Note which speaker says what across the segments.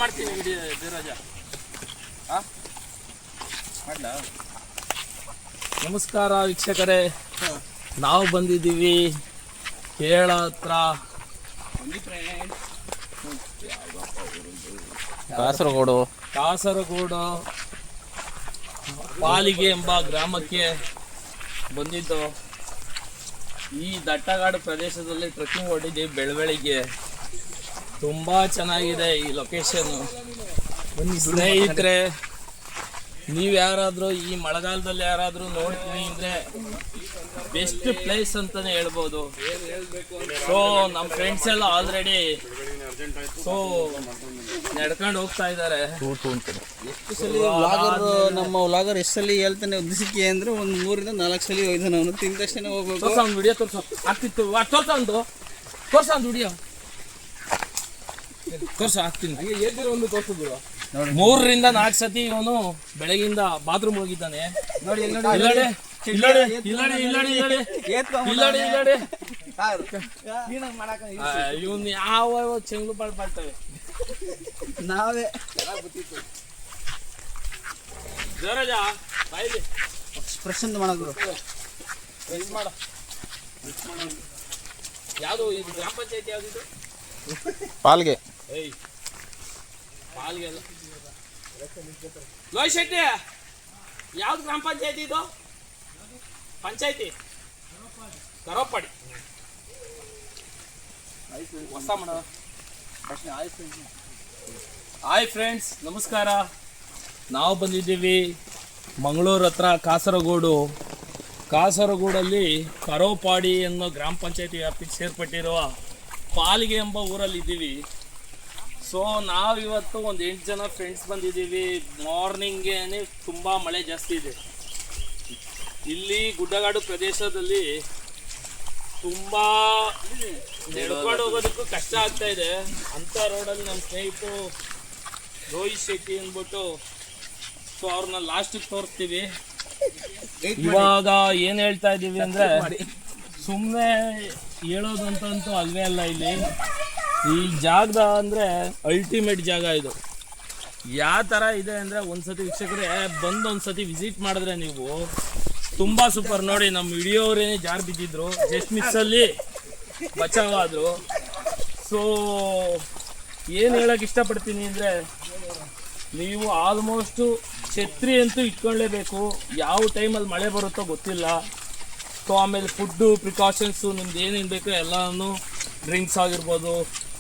Speaker 1: ಮಾಡ್ತೀನಿ ಧೀರಜ. ನಮಸ್ಕಾರ ವೀಕ್ಷಕರೇ, ನಾವು ಬಂದಿದ್ದೀವಿ ಕೇರಳ ಹತ್ರ ಕಾಸರಗೋಡು ಪಾಲಿಗೆ ಎಂಬ ಗ್ರಾಮಕ್ಕೆ ಬಂದಿದ್ದು. ಈ ದಟ್ಟಗಾಡು ಪ್ರದೇಶದಲ್ಲಿ ಟ್ರೆಕ್ಕಿಂಗ್ ಹೊಡಿದ್ದೀವಿ ಬೆಳಬೆಳಿಗ್ಗೆ. ತುಂಬ ಚೆನ್ನಾಗಿದೆ ಈ ಲೊಕೇಶನ್. ಸ್ನೇಹಿತರೆ, ನೀವು ಯಾರಾದರೂ ಈ ಮಳೆಗಾಲದಲ್ಲಿ ಯಾರಾದರೂ ನೋಡ್ತೀನಿ ಅಂದರೆ ಬೆಸ್ಟ್ ಪ್ಲೇಸ್ ಅಂತಲೇ ಹೇಳ್ಬೋದು. ಸೊ ನಮ್ಮ ಫ್ರೆಂಡ್ಸ್ ಎಲ್ಲ ಆಲ್ರೆಡಿ ನಡ್ಕೊಂಡು ಹೋಗ್ತಾ ಇದ್ದಾರೆ.
Speaker 2: ಎಷ್ಟು ಸಲ ನಮ್ಮ ವ್ಲಾಗರ್ ಎಷ್ಟು ಸಲ ಹೇಳ್ತಾನೆ ಉದ್ದೇಶಕ್ಕೆ ಅಂದರೆ ಒಂದು 3 ರಿಂದ 4 ಸಲ ಹೋಯ್ತಾನೆ. ಅವನು ತಿಂದ ತಕ್ಷಣ ಹೋಗ್ಬೇಕು.
Speaker 1: ಒಂದು ವಿಡಿಯೋ ಆಗ್ತಿತ್ತು, ತೋರ್ಸ ವಿಡಿಯೋ ಹಾಕ್ತೀನಿ. ಒಂದು ತೋರಿಸಿದ್ರು 3 ರಿಂದ 4 ಸತಿ ಇವನು ಬೆಳಗಿಂದ ಬಾತ್ರೂಮ್ ಹೋಗಿದ್ದಾನೆ. ನೋಡಿ ಇವನ್ ಯಾವ ಚೆಂಗ್ಳು ಬಾಳ್ತವೆ.
Speaker 2: ನಾವೇ ಪ್ರಶಾಂತ್ ಮಾಡೋದು
Speaker 1: ಯಾವುದು ಇದು ಗ್ರಾಮ ಪಂಚಾಯತಿ ಯಾವ್ದು?
Speaker 2: ಪಾಲ್ಗೆ
Speaker 1: ಅಲ್ಲ ಲೋಯ್ ಶೆಟ್ಟಿ, ಯಾವ್ದು ಗ್ರಾಮ ಪಂಚಾಯತಿ ಇದು? ಪಂಚಾಯತಿ ಕರೋಪಾಡಿ ಹೊಸ ಮಾಡ. ಹಾಯ್ ಫ್ರೆಂಡ್ಸ್, ನಮಸ್ಕಾರ. ನಾವು ಬಂದಿದ್ದೀವಿ ಮಂಗಳೂರು ಹತ್ರ ಕಾಸರಗೋಡಲ್ಲಿ ಕರೋಪಾಡಿ ಅನ್ನೋ ಗ್ರಾಮ ಪಂಚಾಯತಿ ವ್ಯಾಪ್ತಿಗೆ ಸೇರ್ಪಟ್ಟಿರುವ ಪಾಲಿಗೆ ಎಂಬ ಊರಲ್ಲಿ ಇದ್ದೀವಿ. ಸೊ ನಾವಿವತ್ತು ಒಂದು 8 ಜನ ಫ್ರೆಂಡ್ಸ್ ಬಂದಿದ್ದೀವಿ. ಮಾರ್ನಿಂಗೇನೆ ತುಂಬ ಮಳೆ ಜಾಸ್ತಿ ಇದೆ. ಇಲ್ಲಿ ಗುಡ್ಡಗಾಡು ಪ್ರದೇಶದಲ್ಲಿ ತುಂಬ ನಡ್ಕೊಂಡು ಹೋಗೋದಕ್ಕೂ ಕಷ್ಟ ಆಗ್ತಾ ಇದೆ. ಅಂಥ ರೋಡಲ್ಲಿ ನಮ್ಮ ಸ್ನೇಹಿತರು ರೋಹಿತ್ ಶೆಟ್ಟಿ ಅಂದ್ಬಿಟ್ಟು, ಸೊ ಅವ್ರನ್ನ ಲಾಸ್ಟಿಗೆ ತೋರಿಸ್ತೀವಿ. ಇವಾಗ ಏನು ಹೇಳ್ತಾ ಇದ್ದೀವಿ ಅಂದರೆ, ಸುಮ್ಮನೆ ಹೇಳೋದಂತಂತೂ ಅಲ್ವೇ ಅಲ್ಲ. ಇಲ್ಲಿ ಈ ಜಾಗದ ಅಂದರೆ ಅಲ್ಟಿಮೇಟ್ ಜಾಗ ಇದು. ಯಾವ ಥರ ಇದೆ ಅಂದರೆ, ಒಂದ್ಸತಿ ವೀಕ್ಷಕರೇ ಬಂದು ಒಂದ್ಸತಿ ವಿಸಿಟ್ ಮಾಡಿದ್ರೆ ನೀವು ತುಂಬ ಸೂಪರ್. ನೋಡಿ, ನಮ್ಮ ವಿಡಿಯೋರೇನೇ ಜಾರು ಬಿದ್ದಿದ್ರು, ಜಸ್ಟ್ ಮಿಸ್ಸಲ್ಲಿ ಬಚಾವಾದರು. ಸೊ ಏನು ಹೇಳೋಕ್ಕೆ ಇಷ್ಟಪಡ್ತೀನಿ ಅಂದರೆ, ನೀವು ಆಲ್ಮೋಸ್ಟು ಛತ್ರಿ ಅಂತೂ ಇಟ್ಕೊಳ್ಳೇಬೇಕು. ಯಾವ ಟೈಮಲ್ಲಿ ಮಳೆ ಬರುತ್ತೋ ಗೊತ್ತಿಲ್ಲ. ಸೊ ಆಮೇಲೆ ಫುಡ್ಡು ಪ್ರಿಕಾಷನ್ಸು ನಿಮ್ದು ಏನೇನು ಬೇಕೋ ಎಲ್ಲನೂ, ಡ್ರಿಂಕ್ಸ್ ಆಗಿರ್ಬೋದು,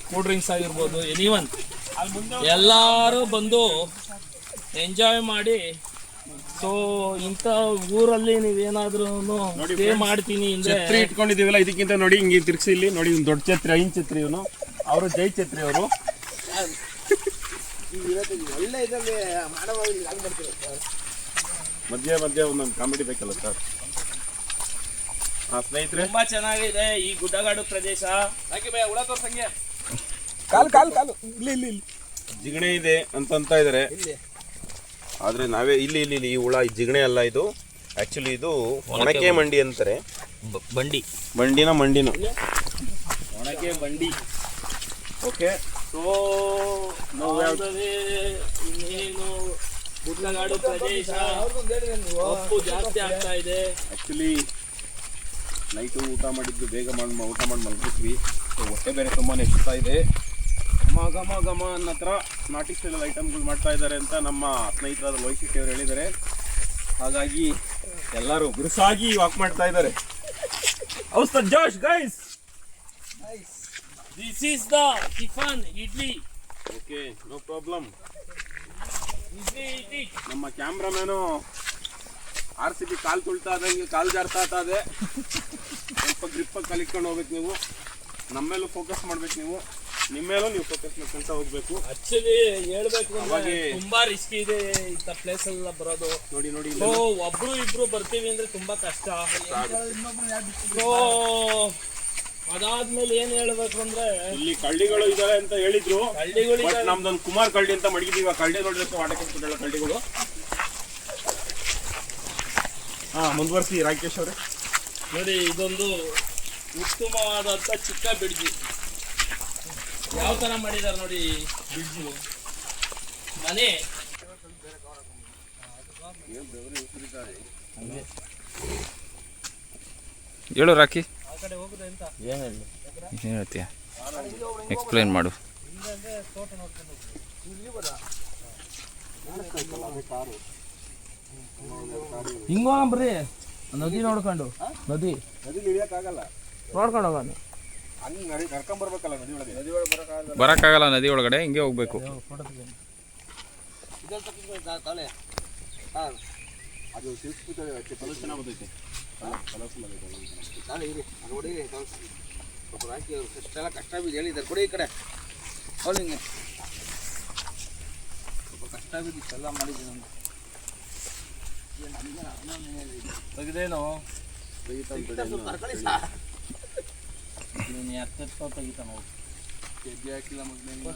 Speaker 1: ಕೂಲ್ ಡ್ರಿಂಕ್ಸ್ ಆಗಿರ್ಬೋದು, ಎನಿವನ್ ಎಲ್ಲರೂ ಬಂದು ಎಂಜಾಯ್ ಮಾಡಿ. ಸೊ ಇಂಥ ಊರಲ್ಲಿ ನೀವೇನಾದ್ರೂ ಸ್ಟೇ ಮಾಡ್ತೀನಿ ಅಂದರೆ,
Speaker 3: ಛತ್ರಿ ಇಟ್ಕೊಂಡಿದ್ದೀವಲ್ಲ, ಇದಕ್ಕಿಂತ ನೋಡಿ ಹಿಂಗೆ ತಿರ್ಗಿಸಿ. ಇಲ್ಲಿ ನೋಡಿ, ಒಂದು ದೊಡ್ಡ ಛತ್ರಿ, 5 ಛತ್ರಿ. ಇವನು ಅವರು ಜೈ ಛತ್ರಿ ಅವರು.
Speaker 2: ಒಳ್ಳೆ ಇದರಲ್ಲಿ
Speaker 3: ಮಧ್ಯ ಒಂದೊಂದು ಕಾಮಿಡಿ ಬೇಕಲ್ಲ ಸರ್. ಸ್ನೇಹಿತರೆ,
Speaker 1: ತುಂಬ ಚೆನ್ನಾಗಿದೆ ಈ ಗುಡ್ಡಗಾಡು ಪ್ರದೇಶ.
Speaker 2: ಕಾಲು ಇಲ್ಲಿ
Speaker 3: ಜಿಗಣೆ ಇದೆ ಅಂತ ಇದ್ದಾರೆ. ಆದರೆ ನಾವೇ ಇಲ್ಲಿ ಈ ಹುಳ ಜಿಗಣೆ ಅಲ್ಲ, ಇದು ಆ್ಯಕ್ಚುಲಿ ಇದು ಒಣಕೆ ಮಂಡಿ ಅಂತಾರೆ. ಮಂಡಿನ
Speaker 1: ಒಣಕೆ ಬಂಡಿ.
Speaker 3: ಓಕೆ.
Speaker 1: ಸೊ ಇನ್ನೇನು ಗುಡ್ಡಗಾಡು ಪ್ರದೇಶ, ಉಪ್ಪು ಜಾಸ್ತಿ ಆಗ್ತಾ ಇದೆ.
Speaker 3: ಆ್ಯಕ್ಚುಲಿ ನೈಟು ಊಟ ಮಾಡಿದ್ದು ಬೇಗ ಊಟ ಮಾಡಿ ಮಲ್ಗಿದ್ವಿ. ಸೊ ಹೊಟ್ಟೆ ಬೇರೆ ತುಂಬಾ ಇಷ್ಟ ಇದೆ. ಘಮ ಅನ್ನೋ ಹತ್ರ ನಾಟಿ ಸ್ಟೈಲ್ ಐಟಮ್ಗಳು ಮಾಡ್ತಾ ಇದ್ದಾರೆ ಅಂತ ನಮ್ಮ ಸ್ನೇಹಿತರಾದ ರೋಹಿತ್ ಶೆಟ್ಟಿ ಅವರು ಹೇಳಿದ್ದಾರೆ. ಹಾಗಾಗಿ ಎಲ್ಲರೂ ಬಿರುಸಾಗಿ ವಾಕ್ ಮಾಡ್ತಾ ಇದ್ದಾರೆ. ಜೋಶ್ guys,
Speaker 1: this is the tiffin idli.
Speaker 3: Okay, no problem.
Speaker 1: Idli.
Speaker 3: ನಮ್ಮ ಕ್ಯಾಮ್ರಾಮ್ಯಾನು RCB ಕಾಲು ತುಳ್ತಾ ಇದ್ದಂಗೆ ಕಾಲು ಜಾರ್ತಾ ಇದೆ. ಸ್ವಲ್ಪ ಗ್ರಿಪ್ಪಾಗಿ ಕಲಿತ್ಕೊಂಡು ಹೋಗ್ಬೇಕು ನೀವು. ನಮ್ಮೇಲೂ ಫೋಕಸ್ ಮಾಡ್ಬೇಕು ನೀವು, ನಿಮ್ಮೇಲೂ ನೀವು ಫೋಕಸ್ ಮಾಡ್ಕೊಂತ ಹೋಗ್ಬೇಕು.
Speaker 1: ಆಕ್ಚುಲಿ ಹೇಳ್ಬೇಕು ಅಂದ್ರೆ ತುಂಬಾ ರಿಸ್ಕ್ ಇದೆ ಇಂಥ ಪ್ಲೇಸ್ ಎಲ್ಲ ಬರೋದು.
Speaker 3: ನೋಡಿ
Speaker 1: ಸೊ ಒಬ್ರು ಇಬ್ರು ಬರ್ತೀವಿ ಅಂದ್ರೆ ತುಂಬಾ ಕಷ್ಟ. ಸೊ ಅದಾದ್ಮೇಲೆ ಏನ್ ಹೇಳ್ಬೇಕು ಅಂದ್ರೆ,
Speaker 3: ಇಲ್ಲಿ ಕಳ್ಳಿಗಳು ಇದಾವೆ ಅಂತ ಹೇಳಿದ್ರು.
Speaker 1: ಹಳ್ಳಿಗಳು
Speaker 3: ನಮ್ದೊಂದು ಕುಮಾರ್ ಕಳ್ಳಿ ಅಂತ ಮಡಗಿದೀವಿ. ಆ ಕಳ್ಳಿ ನೋಡಿದ್ರೆ ವಾಟಕ್ಕೆ ಕಳ್ಳಿಗಳು. ಮುಂದುವರಿಸಿ ರಾಕೇಶ್ ಅವರೇ.
Speaker 1: ನೋಡಿ, ಇದೊಂದು ಉತ್ತಮವಾದಂಥ ಚಿಕ್ಕ ಬಿಡ್ಜಿ. ಯಾವ ಥರ ಮಾಡಿದ್ದಾರೆ ನೋಡಿ ಬ್ರಿಡ್ಜು ಮನೆ.
Speaker 4: ಹೇಳು ರಾಕಿ, ಏನು ಹೇಳ್ತೀಯ? ಎಕ್ಸ್ಪ್ಲೈನ್ ಮಾಡು.
Speaker 1: ಹಿಂಗೋಗ್ರಿ ನದಿ ನೋಡ್ಕೊಂಡು, ನದಿ ನೋಡ್ಕೊಂಡು ಹೋಗೋಣ.
Speaker 4: ಬರೋಕ್ಕಾಗಲ್ಲ ನದಿ ಒಳಗಡೆ, ಹಿಂಗೆ ಹೋಗ್ಬೇಕು.
Speaker 2: ಕಷ್ಟ ಬಿದ್ದು ಹೇಳಿದ್ದಾರೆ ಕೊಡಿ ಈ ಕಡೆ ಅವಳಿಂಗೆ ಸ್ವಲ್ಪ ಕಷ್ಟ ಬಿದ್ದು ಇಷ್ಟೆಲ್ಲ ಮಾಡಿದ್ವಿ ನಮ್ಮ
Speaker 1: ತೆಗ್ದೇನು
Speaker 2: ತರ್ಕೊಳ್ಳಿ ಸಾ
Speaker 1: ನೀನು ಎತ್ತ ತೆಗಿತಾನ
Speaker 2: ಗೆಜ್ಜೆ ಹಾಕಿಲ್ಲ ಮಗನೇ